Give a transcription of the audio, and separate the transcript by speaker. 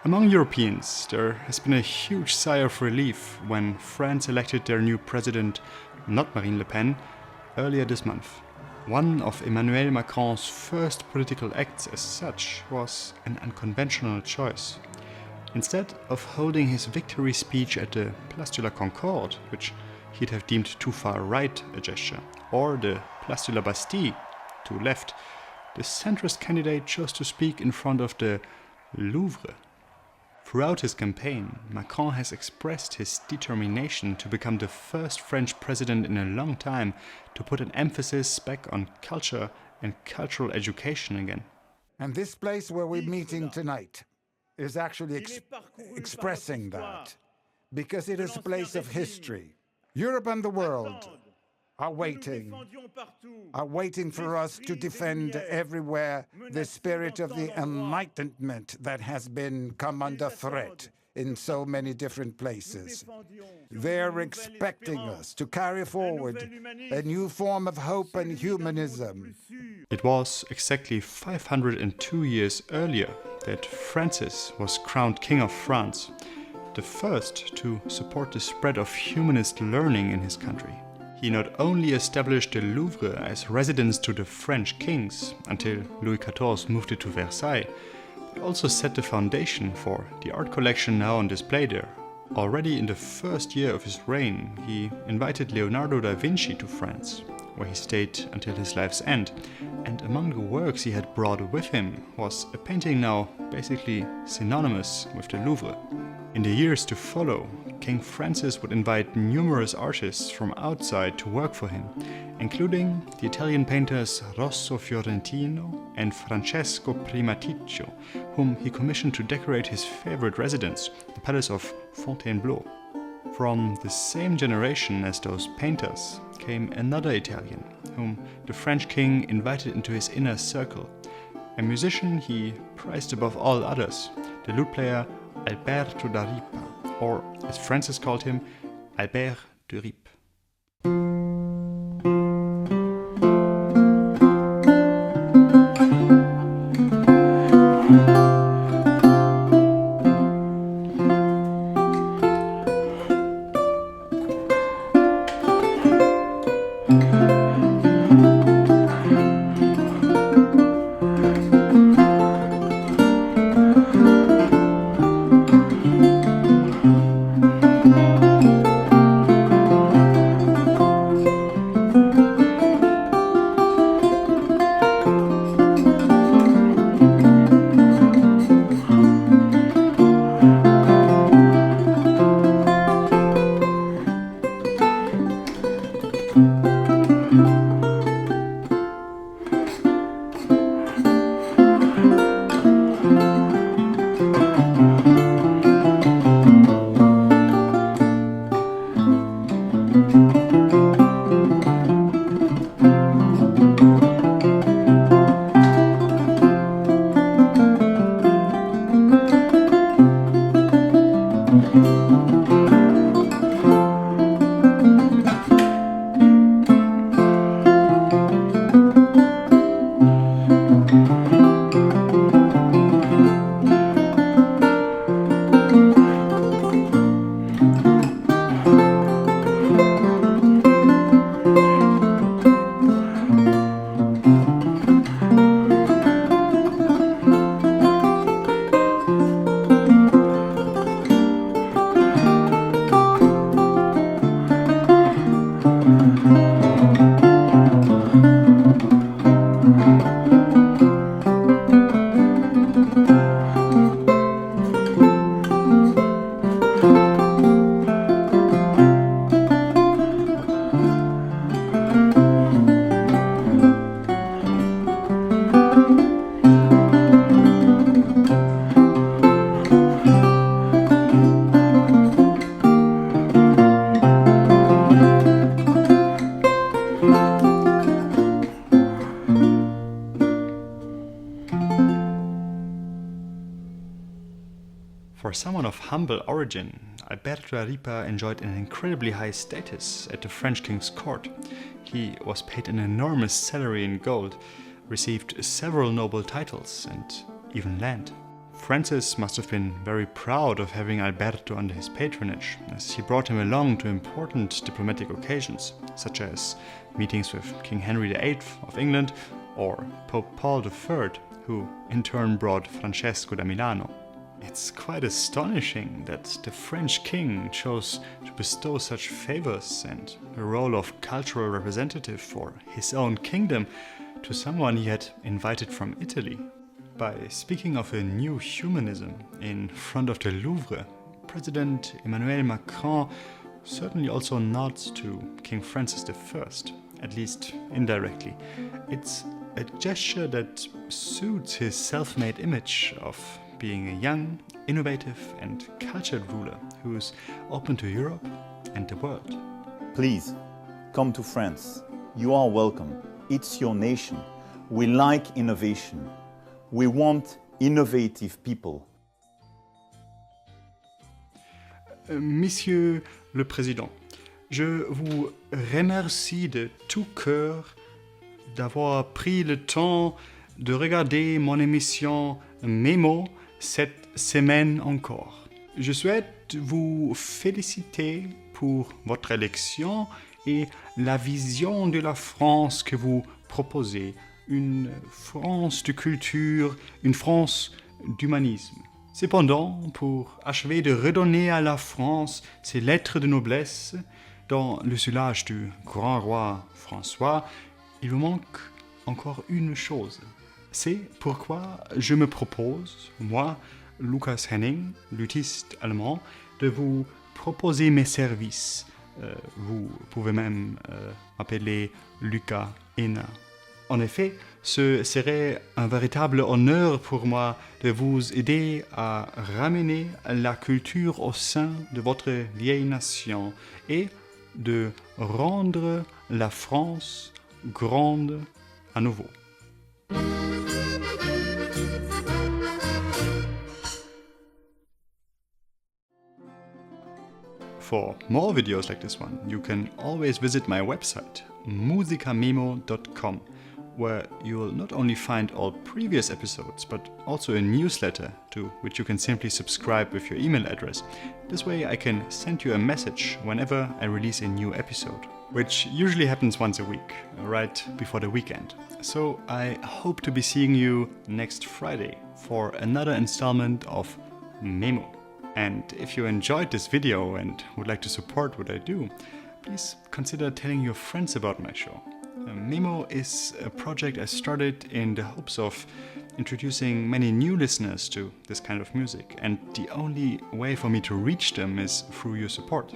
Speaker 1: Among Europeans, there has been a huge sigh of relief when France elected their new president, not Marine Le Pen, earlier this month. One of Emmanuel Macron's first political acts as such was an unconventional choice. Instead of holding his victory speech at the Place de la Concorde, which he'd have deemed too far right a gesture, or the Place de la Bastille, too left, the centrist candidate chose to speak in front of the Louvre. Throughout his campaign, Macron has expressed his determination to become the first French president in a long time to put an emphasis back on culture and cultural education again.
Speaker 2: And this place where we're meeting tonight is actually expressing that, because it is a place of history. Europe and the world are waiting for us to defend everywhere the spirit of the Enlightenment that has been come under threat in so many different places. They're expecting us to carry forward a new form of hope and humanism.
Speaker 1: It was exactly 502 years earlier that Francis was crowned King of France, the first to support the spread of humanist learning in his country. He not only established the Louvre as residence to the French kings until Louis XIV moved it to Versailles, but also set the foundation for the art collection now on display there. Already in the first year of his reign, he invited Leonardo da Vinci to France, where he stayed until his life's end, and among the works he had brought with him was a painting now basically synonymous with the Louvre. In the years to follow, King Francis would invite numerous artists from outside to work for him, including the Italian painters Rosso Fiorentino and Francesco Primaticcio, whom he commissioned to decorate his favorite residence, the Palace of Fontainebleau. From the same generation as those painters came another Italian, whom the French king invited into his inner circle, a musician he prized above all others, the lute player Alberto da Ripa, or as Francis called him, Albert de Ripe. For someone of humble origin, Alberto da Ripa enjoyed an incredibly high status at the French king's court. He was paid an enormous salary in gold, received several noble titles and even land. Francis must have been very proud of having Alberto under his patronage, as he brought him along to important diplomatic occasions, such as meetings with King Henry VIII of England or Pope Paul III, who in turn brought Francesco da Milano. It's quite astonishing that the French king chose to bestow such favors and a role of cultural representative for his own kingdom to someone he had invited from Italy. By speaking of a new humanism in front of the Louvre, President Emmanuel Macron certainly also nods to King Francis I, at least indirectly. It's a gesture that suits his self-made image of being a young, innovative and cultured ruler who's open to Europe and the world.
Speaker 3: Please, come to France. You are welcome. It's your nation. We like innovation. We want innovative people.
Speaker 1: Monsieur le Président, je vous remercie de tout cœur d'avoir pris le temps de regarder mon émission Mémo cette semaine encore. Je souhaite vous féliciter pour votre élection et la vision de la France que vous proposez. Une France de culture, une France d'humanisme. Cependant, pour achever de redonner à la France ses lettres de noblesse, dans le soulage du grand roi François, il vous manque encore une chose. C'est pourquoi je me propose, moi, Lukas Henning, luthiste allemand, de vous proposer mes services. Vous pouvez même m'appeler Luca Henna. En effet, ce serait un véritable honneur pour moi de vous aider à ramener la culture au sein de votre vieille nation et de rendre la France grande à nouveau. For more videos like this one, you can always visit my website, musicamemo.com, where you'll not only find all previous episodes, but also a newsletter to which you can simply subscribe with your email address. This way I can send you a message whenever I release a new episode, which usually happens once a week, right before the weekend. So I hope to be seeing you next Friday for another installment of Memo. And if you enjoyed this video and would like to support what I do, please consider telling your friends about my show. Memo is a project I started in the hopes of introducing many new listeners to this kind of music, and the only way for me to reach them is through your support.